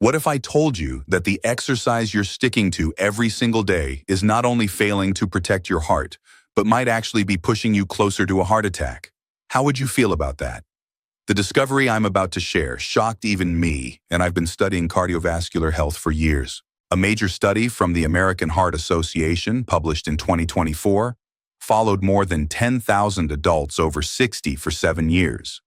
What if I told you that the exercise you're sticking to every single day is not only failing to protect your heart, but might actually be pushing you closer to a heart attack? How would you feel about that? The discovery I'm about to share shocked even me, and I've been studying cardiovascular health for years. A major study from the American Heart Association, published in 2024, followed more than 10,000 adults over 60 for 7 years.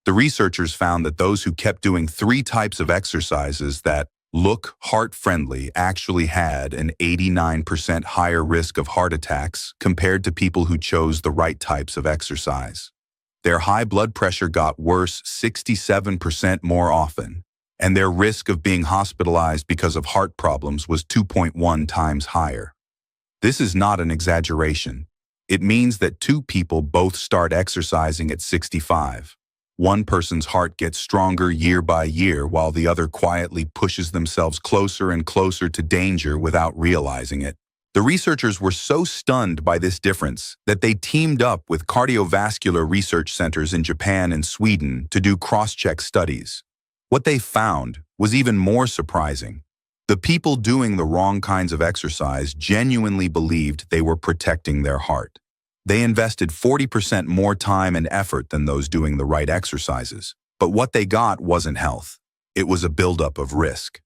The researchers found that those who kept doing 3 types of exercises that look heart-friendly actually had an 89% higher risk of heart attacks compared to people who chose the right types of exercise. Their high blood pressure got worse 67% more often, and their risk of being hospitalized because of heart problems was 2.1 times higher. This is not an exaggeration. It means that 2 people both start exercising at 65. One person's heart gets stronger year by year while the other quietly pushes themselves closer and closer to danger without realizing it. The researchers were so stunned by this difference that they teamed up with cardiovascular research centers in Japan and Sweden to do cross-check studies. What they found was even more surprising. The people doing the wrong kinds of exercise genuinely believed they were protecting their heart. They invested 40% more time and effort than those doing the right exercises. But what they got wasn't health. It was a buildup of risk.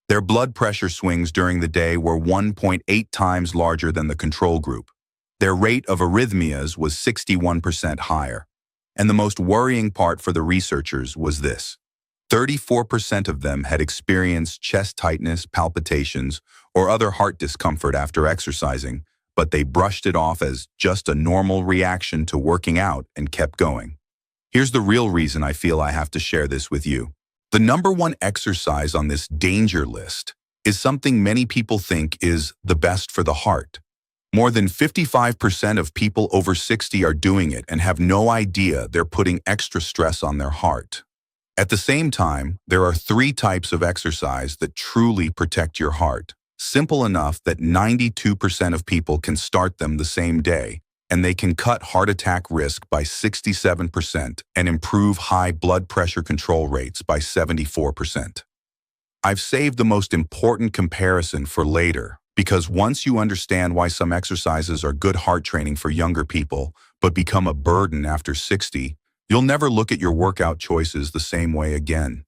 Their blood pressure swings during the day were 1.8 times larger than the control group. Their rate of arrhythmias was 61% higher. And the most worrying part for the researchers was this. 34% of them had experienced chest tightness, palpitations, or other heart discomfort after exercising, but they brushed it off as just a normal reaction to working out and kept going. Here's the real reason I feel I have to share this with you. The number 1 exercise on this danger list is something many people think is the best for the heart. More than 55% of people over 60 are doing it and have no idea they're putting extra stress on their heart. At the same time, there are 3 types of exercise that truly protect your heart. Simple enough that 92% of people can start them the same day, and they can cut heart attack risk by 67% and improve high blood pressure control rates by 74%. I've saved the most important comparison for later, because once you understand why some exercises are good heart training for younger people, but become a burden after 60, you'll never look at your workout choices the same way again.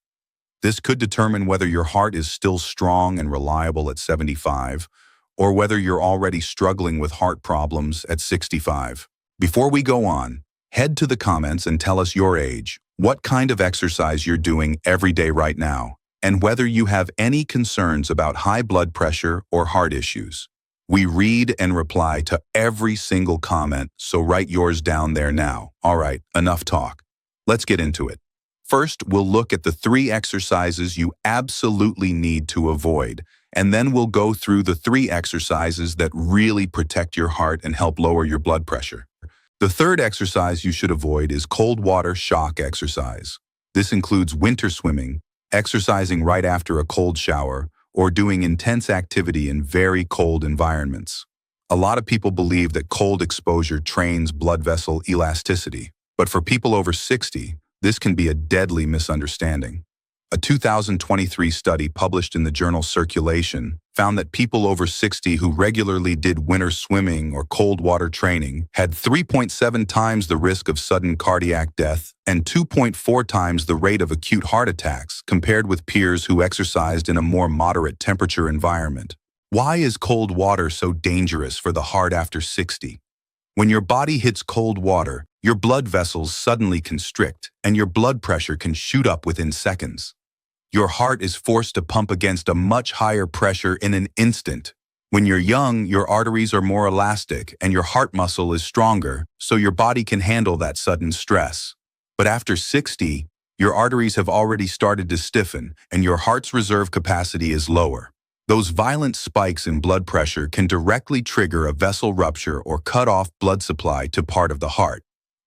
This could determine whether your heart is still strong and reliable at 75, or whether you're already struggling with heart problems at 65. Before we go on, head to the comments and tell us your age, what kind of exercise you're doing every day right now, and whether you have any concerns about high blood pressure or heart issues. We read and reply to every single comment, so write yours down there now. All right, enough talk. Let's get into it. First, we'll look at the 3 exercises you absolutely need to avoid, and then we'll go through the 3 exercises that really protect your heart and help lower your blood pressure. The 3rd exercise you should avoid is cold water shock exercise. This includes winter swimming, exercising right after a cold shower, or doing intense activity in very cold environments. A lot of people believe that cold exposure trains blood vessel elasticity, but for people over 60, this can be a deadly misunderstanding. A 2023 study published in the journal Circulation found that people over 60 who regularly did winter swimming or cold water training had 3.7 times the risk of sudden cardiac death and 2.4 times the rate of acute heart attacks compared with peers who exercised in a more moderate temperature environment. Why is cold water so dangerous for the heart after 60? When your body hits cold water, your blood vessels suddenly constrict, and your blood pressure can shoot up within seconds. Your heart is forced to pump against a much higher pressure in an instant. When you're young, your arteries are more elastic, and your heart muscle is stronger, so your body can handle that sudden stress. But after 60, your arteries have already started to stiffen, and your heart's reserve capacity is lower. Those violent spikes in blood pressure can directly trigger a vessel rupture or cut off blood supply to part of the heart.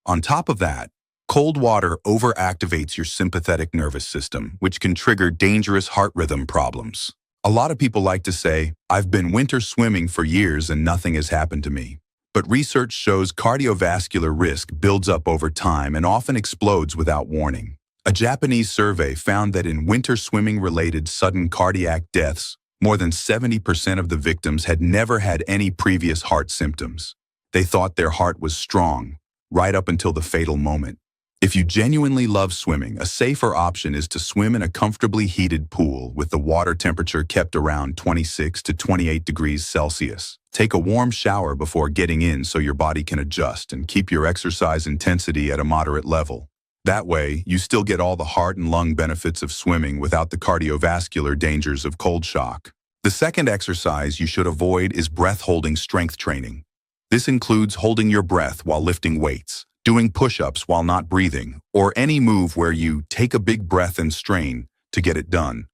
On top of that, cold water overactivates your sympathetic nervous system, which can trigger dangerous heart rhythm problems. A lot of people like to say, "I've been winter swimming for years and nothing has happened to me." But research shows cardiovascular risk builds up over time and often explodes without warning. A Japanese survey found that in winter swimming-related sudden cardiac deaths, more than 70% of the victims had never had any previous heart symptoms. They thought their heart was strong, right up until the fatal moment. If you genuinely love swimming, a safer option is to swim in a comfortably heated pool with the water temperature kept around 26 to 28 degrees Celsius. Take a warm shower before getting in so your body can adjust and keep your exercise intensity at a moderate level. That way, you still get all the heart and lung benefits of swimming without the cardiovascular dangers of cold shock. The second exercise you should avoid is breath-holding strength training. This includes holding your breath while lifting weights, doing push-ups while not breathing, or any move where you take a big breath and strain to get it done.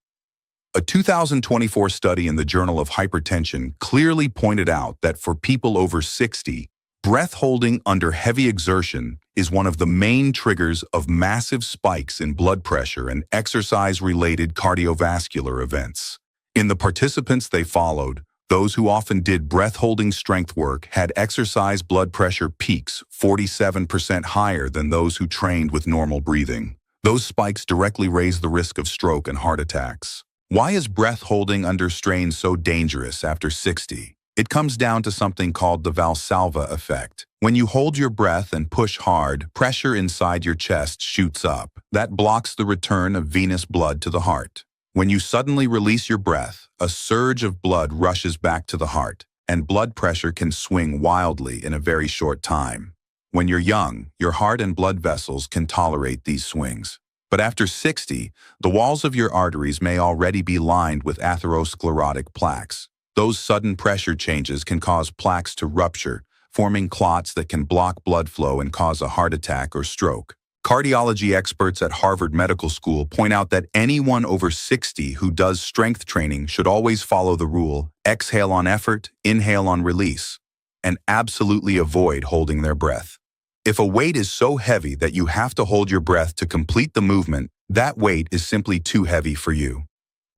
A 2024 study in the Journal of Hypertension clearly pointed out that for people over 60, breath holding under heavy exertion is one of the main triggers of massive spikes in blood pressure and exercise-related cardiovascular events. In the participants they followed, those who often did breath-holding strength work had exercise blood pressure peaks 47% higher than those who trained with normal breathing. Those spikes directly raise the risk of stroke and heart attacks. Why is breath-holding under strain so dangerous after 60? It comes down to something called the Valsalva effect. When you hold your breath and push hard, pressure inside your chest shoots up. That blocks the return of venous blood to the heart. When you suddenly release your breath, a surge of blood rushes back to the heart, and blood pressure can swing wildly in a very short time. When you're young, your heart and blood vessels can tolerate these swings. But after 60, the walls of your arteries may already be lined with atherosclerotic plaques. Those sudden pressure changes can cause plaques to rupture, forming clots that can block blood flow and cause a heart attack or stroke. Cardiology experts at Harvard Medical School point out that anyone over 60 who does strength training should always follow the rule: exhale on effort, inhale on release, and absolutely avoid holding their breath. If a weight is so heavy that you have to hold your breath to complete the movement, that weight is simply too heavy for you.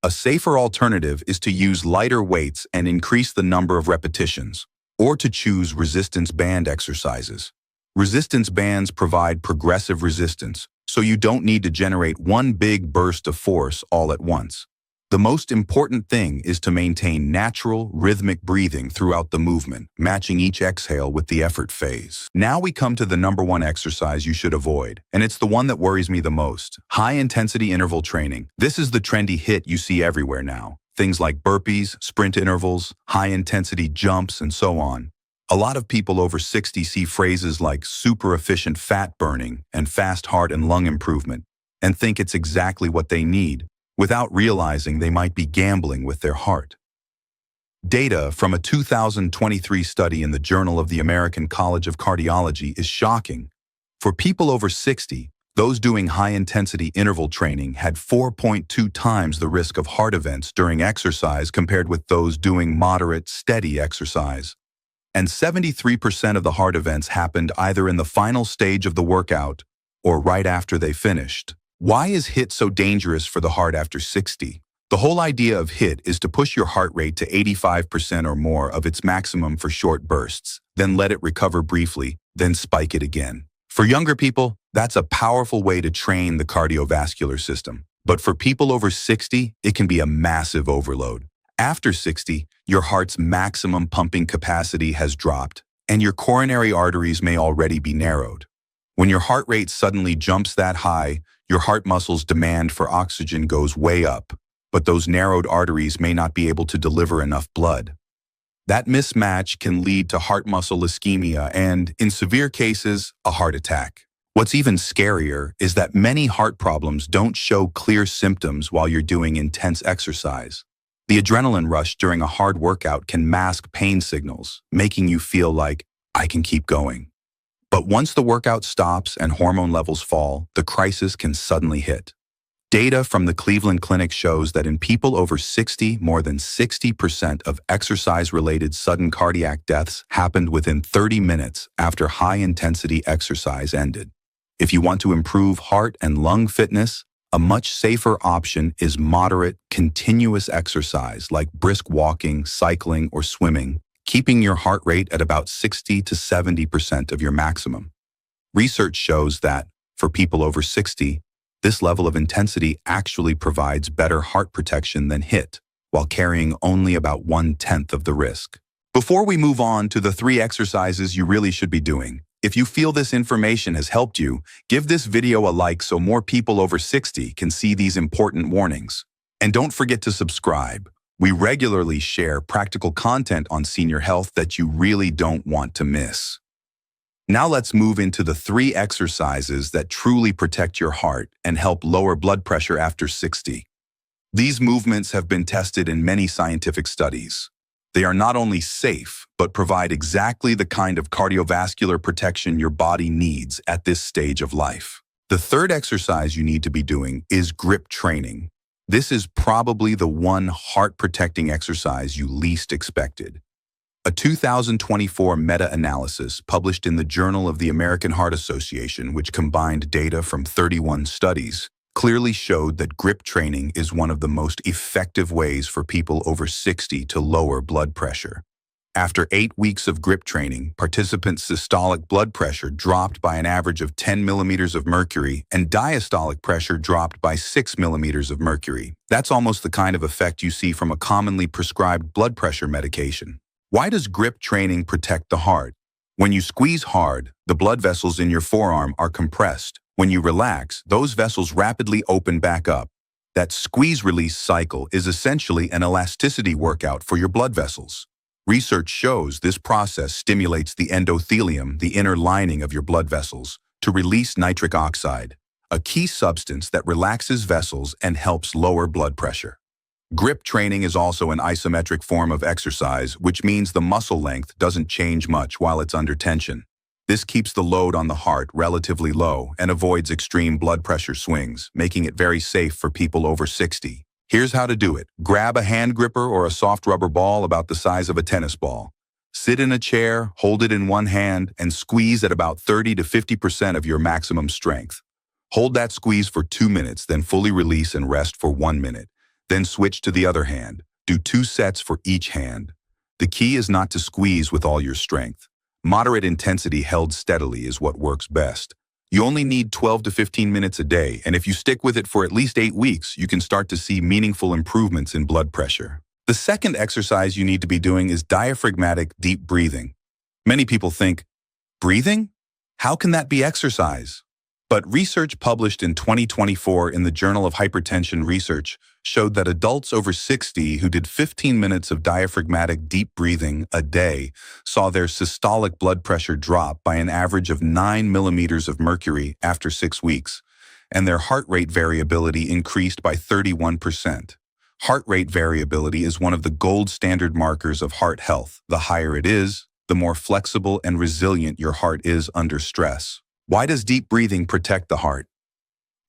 A safer alternative is to use lighter weights and increase the number of repetitions, or to choose resistance band exercises. Resistance bands provide progressive resistance, so you don't need to generate one big burst of force all at once. The most important thing is to maintain natural, rhythmic breathing throughout the movement, matching each exhale with the effort phase. Now we come to the number one exercise you should avoid, and it's the one that worries me the most: high-intensity interval training. This is the trendy HIIT you see everywhere now. Things like burpees, sprint intervals, high-intensity jumps, and so on. A lot of people over 60 see phrases like super efficient fat burning and fast heart and lung improvement and think it's exactly what they need, without realizing they might be gambling with their heart. Data from a 2023 study in the Journal of the American College of Cardiology is shocking. For people over 60, those doing high-intensity interval training had 4.2 times the risk of heart events during exercise compared with those doing moderate, steady exercise. And 73% of the heart events happened either in the final stage of the workout or right after they finished. Why is HIIT so dangerous for the heart after 60? The whole idea of HIIT is to push your heart rate to 85% or more of its maximum for short bursts, then let it recover briefly, then spike it again. For younger people, that's a powerful way to train the cardiovascular system. But for people over 60, it can be a massive overload. After 60, your heart's maximum pumping capacity has dropped, and your coronary arteries may already be narrowed. When your heart rate suddenly jumps that high, your heart muscle's demand for oxygen goes way up, but those narrowed arteries may not be able to deliver enough blood. That mismatch can lead to heart muscle ischemia and, in severe cases, a heart attack. What's even scarier is that many heart problems don't show clear symptoms while you're doing intense exercise. The adrenaline rush during a hard workout can mask pain signals, making you feel like, I can keep going. But once the workout stops and hormone levels fall, the crisis can suddenly hit. Data from the Cleveland Clinic shows that in people over 60, more than 60% of exercise-related sudden cardiac deaths happened within 30 minutes after high-intensity exercise ended. If you want to improve heart and lung fitness, a much safer option is moderate, continuous exercise like brisk walking, cycling, or swimming, keeping your heart rate at about 60 to 70% of your maximum. Research shows that, for people over 60, This level of intensity actually provides better heart protection than HIIT, while carrying only about 1/10 of the risk. Before we move on to the 3 exercises you really should be doing, if you feel this information has helped you, give this video a like so more people over 60 can see these important warnings. And don't forget to subscribe. We regularly share practical content on senior health that you really don't want to miss. Now let's move into the 3 exercises that truly protect your heart and help lower blood pressure after 60. These movements have been tested in many scientific studies. They are not only safe, but provide exactly the kind of cardiovascular protection your body needs at this stage of life. The 3rd exercise you need to be doing is grip training. This is probably the one heart-protecting exercise you least expected. A 2024 meta-analysis published in the Journal of the American Heart Association, which combined data from 31 studies, clearly showed that grip training is one of the most effective ways for people over 60 to lower blood pressure. After 8 weeks of grip training, participants' systolic blood pressure dropped by an average of 10 millimeters of mercury and diastolic pressure dropped by 6 millimeters of mercury. That's almost the kind of effect you see from a commonly prescribed blood pressure medication. Why does grip training protect the heart? When you squeeze hard, the blood vessels in your forearm are compressed. When you relax, those vessels rapidly open back up. That squeeze-release cycle is essentially an elasticity workout for your blood vessels. Research shows this process stimulates the endothelium, the inner lining of your blood vessels, to release nitric oxide, a key substance that relaxes vessels and helps lower blood pressure. Grip training is also an isometric form of exercise, which means the muscle length doesn't change much while it's under tension. This keeps the load on the heart relatively low and avoids extreme blood pressure swings, making it very safe for people over 60. Here's how to do it. Grab a hand gripper or a soft rubber ball about the size of a tennis ball. Sit in a chair, hold it in one hand, and squeeze at about 30 to 50% of your maximum strength. Hold that squeeze for 2 minutes, then fully release and rest for 1 minute. Then switch to the other hand. Do 2 sets for each hand. The key is not to squeeze with all your strength. Moderate intensity held steadily is what works best. You only need 12 to 15 minutes a day, and if you stick with it for at least 8 weeks, you can start to see meaningful improvements in blood pressure. The 2nd exercise you need to be doing is diaphragmatic deep breathing. Many people think, breathing? How can that be exercise? But research published in 2024 in the Journal of Hypertension Research showed that adults over 60 who did 15 minutes of diaphragmatic deep breathing a day saw their systolic blood pressure drop by an average of 9 millimeters of mercury after 6 weeks, and their heart rate variability increased by 31%. Heart rate variability is one of the gold standard markers of heart health. The higher it is, the more flexible and resilient your heart is under stress. Why does deep breathing protect the heart?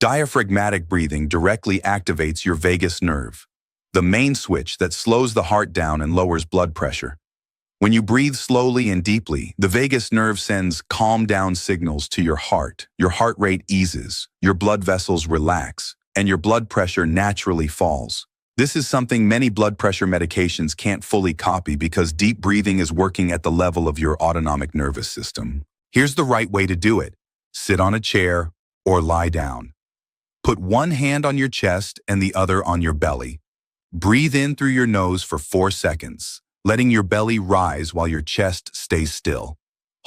Diaphragmatic breathing directly activates your vagus nerve, the main switch that slows the heart down and lowers blood pressure. When you breathe slowly and deeply, the vagus nerve sends calm down signals to your heart rate eases, your blood vessels relax, and your blood pressure naturally falls. This is something many blood pressure medications can't fully copy because deep breathing is working at the level of your autonomic nervous system. Here's the right way to do it. Sit on a chair or lie down. Put one hand on your chest and the other on your belly. Breathe in through your nose for 4 seconds, letting your belly rise while your chest stays still.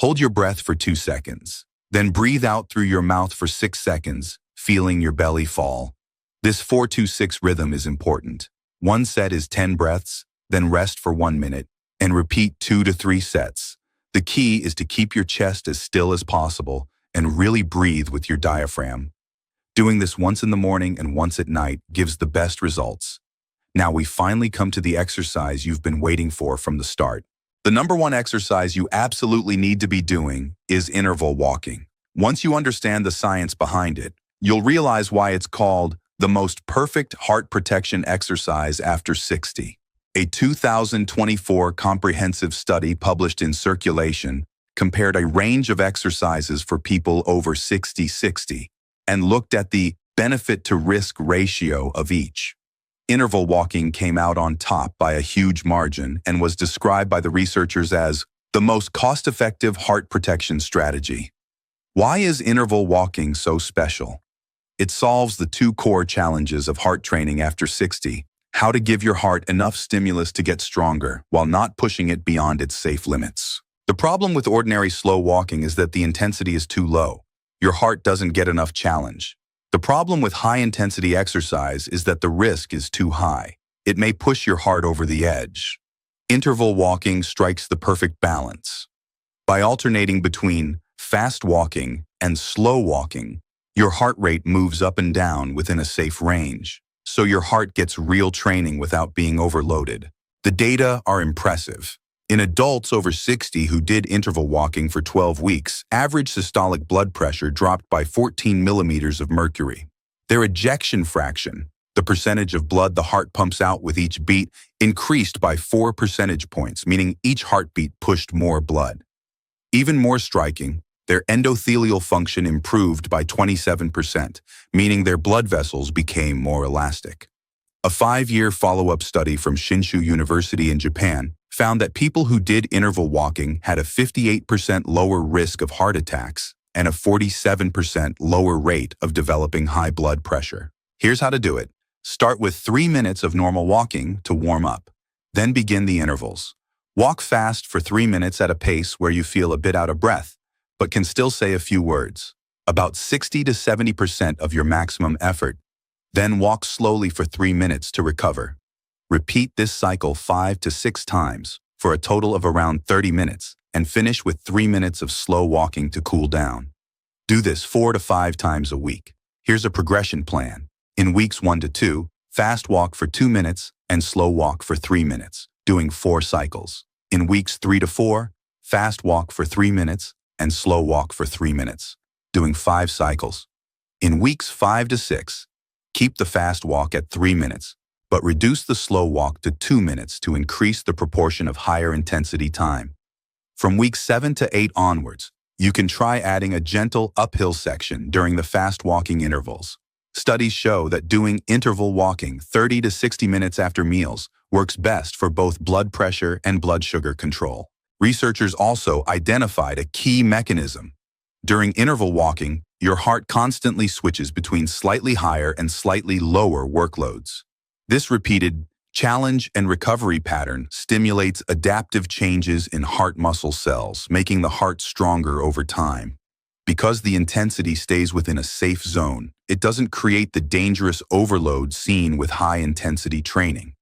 Hold your breath for 2 seconds. Then breathe out through your mouth for 6 seconds, feeling your belly fall. This 4-2-6 rhythm is important. 1 set is 10 breaths, then rest for 1 minute, and repeat 2 to 3 sets. The key is to keep your chest as still as possible and really breathe with your diaphragm. Doing this once in the morning and once at night gives the best results. Now we finally come to the exercise you've been waiting for from the start. The number 1 exercise you absolutely need to be doing is interval walking. Once you understand the science behind it, you'll realize why it's called the most perfect heart protection exercise after 60. A 2024 comprehensive study published in Circulation compared a range of exercises for people over 60 and looked at the benefit-to-risk ratio of each. Interval walking came out on top by a huge margin and was described by the researchers as the most cost-effective heart protection strategy. Why is interval walking so special? It solves the two core challenges of heart training after 60. How to give your heart enough stimulus to get stronger while not pushing it beyond its safe limits. The problem with ordinary slow walking is that the intensity is too low. Your heart doesn't get enough challenge. The problem with high-intensity exercise is that the risk is too high. It may push your heart over the edge. Interval walking strikes the perfect balance. By alternating between fast walking and slow walking, your heart rate moves up and down within a safe range, so your heart gets real training without being overloaded. The data are impressive. In adults over 60 who did interval walking for 12 weeks, average systolic blood pressure dropped by 14 millimeters of mercury. Their ejection fraction, the percentage of blood the heart pumps out with each beat, increased by 4 percentage points, meaning each heartbeat pushed more blood. Even more striking, their endothelial function improved by 27%, meaning their blood vessels became more elastic. A 5-year follow-up study from Shinshu University in Japan found that people who did interval walking had a 58% lower risk of heart attacks and a 47% lower rate of developing high blood pressure. Here's how to do it. Start with 3 minutes of normal walking to warm up. Then begin the intervals. Walk fast for 3 minutes at a pace where you feel a bit out of breath, but can still say a few words, about 60 to 70% of your maximum effort. Then walk slowly for 3 minutes to recover. Repeat this cycle 5 to 6 times for a total of around 30 minutes and finish with 3 minutes of slow walking to cool down. Do this 4 to 5 times a week. Here's a progression plan. In weeks 1 to 2, fast walk for 2 minutes and slow walk for 3 minutes, doing 4 cycles. In weeks 3 to 4, fast walk for 3 minutes and slow walk for 3 minutes, doing 5 cycles. In weeks 5 to 6, keep the fast walk at 3 minutes, but reduce the slow walk to 2 minutes to increase the proportion of higher intensity time. From week 7 to 8 onwards, you can try adding a gentle uphill section during the fast walking intervals. Studies show that doing interval walking 30 to 60 minutes after meals works best for both blood pressure and blood sugar control. Researchers also identified a key mechanism. During interval walking, your heart constantly switches between slightly higher and slightly lower workloads. This repeated challenge and recovery pattern stimulates adaptive changes in heart muscle cells, making the heart stronger over time. Because the intensity stays within a safe zone, it doesn't create the dangerous overload seen with high-intensity training.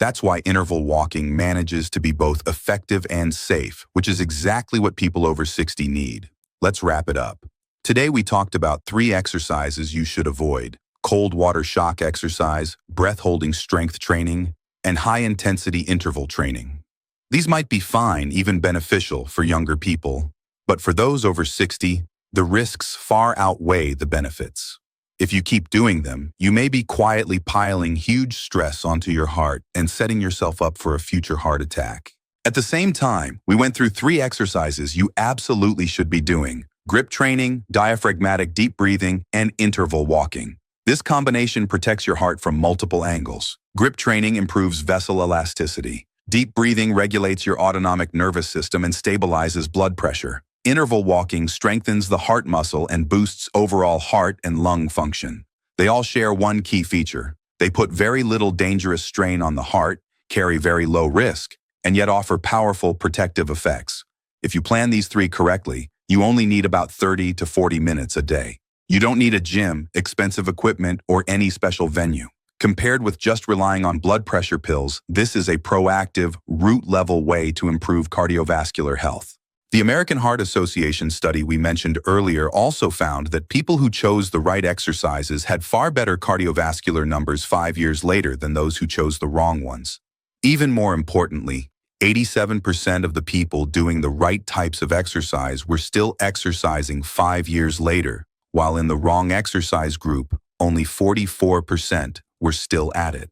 That's why interval walking manages to be both effective and safe, which is exactly what people over 60 need. Let's wrap it up. Today we talked about 3 exercises you should avoid: cold water shock exercise, breath-holding strength training, and high-intensity interval training. These might be fine, even beneficial for younger people, but for those over 60, the risks far outweigh the benefits. If you keep doing them, you may be quietly piling huge stress onto your heart and setting yourself up for a future heart attack. At the same time, we went through 3 exercises you absolutely should be doing: grip training, diaphragmatic deep breathing, and interval walking. This combination protects your heart from multiple angles. Grip training improves vessel elasticity. Deep breathing regulates your autonomic nervous system and stabilizes blood pressure. Interval walking strengthens the heart muscle and boosts overall heart and lung function. They all share one key feature. They put very little dangerous strain on the heart, carry very low risk, and yet offer powerful protective effects. If you plan these 3 correctly, you only need about 30 to 40 minutes a day. You don't need a gym, expensive equipment, or any special venue. Compared with just relying on blood pressure pills, this is a proactive, root-level way to improve cardiovascular health. The American Heart Association study we mentioned earlier also found that people who chose the right exercises had far better cardiovascular numbers 5 years later than those who chose the wrong ones. Even more importantly, 87% of the people doing the right types of exercise were still exercising 5 years later, while in the wrong exercise group, only 44% were still at it.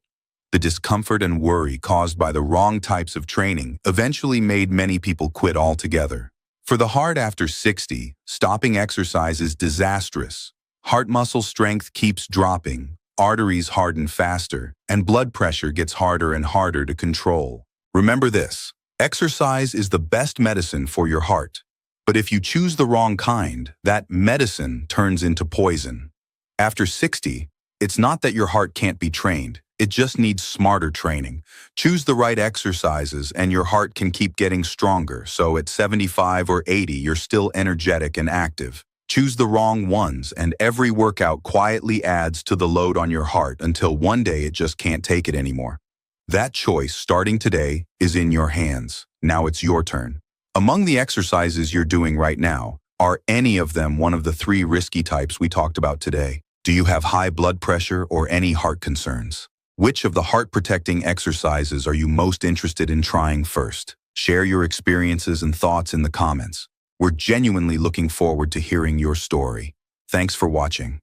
The discomfort and worry caused by the wrong types of training eventually made many people quit altogether. For the heart after 60, stopping exercise is disastrous. Heart muscle strength keeps dropping, arteries harden faster, and blood pressure gets harder and harder to control. Remember this: exercise is the best medicine for your heart. But if you choose the wrong kind, that medicine turns into poison. After 60, it's not that your heart can't be trained. It just needs smarter training. Choose the right exercises and your heart can keep getting stronger, so at 75 or 80, you're still energetic and active. Choose the wrong ones, and every workout quietly adds to the load on your heart until one day it just can't take it anymore. That choice, starting today, is in your hands. Now it's your turn. Among the exercises you're doing right now, are any of them one of the 3 risky types we talked about today? Do you have high blood pressure or any heart concerns? Which of the heart-protecting exercises are you most interested in trying first? Share your experiences and thoughts in the comments. We're genuinely looking forward to hearing your story. Thanks for watching.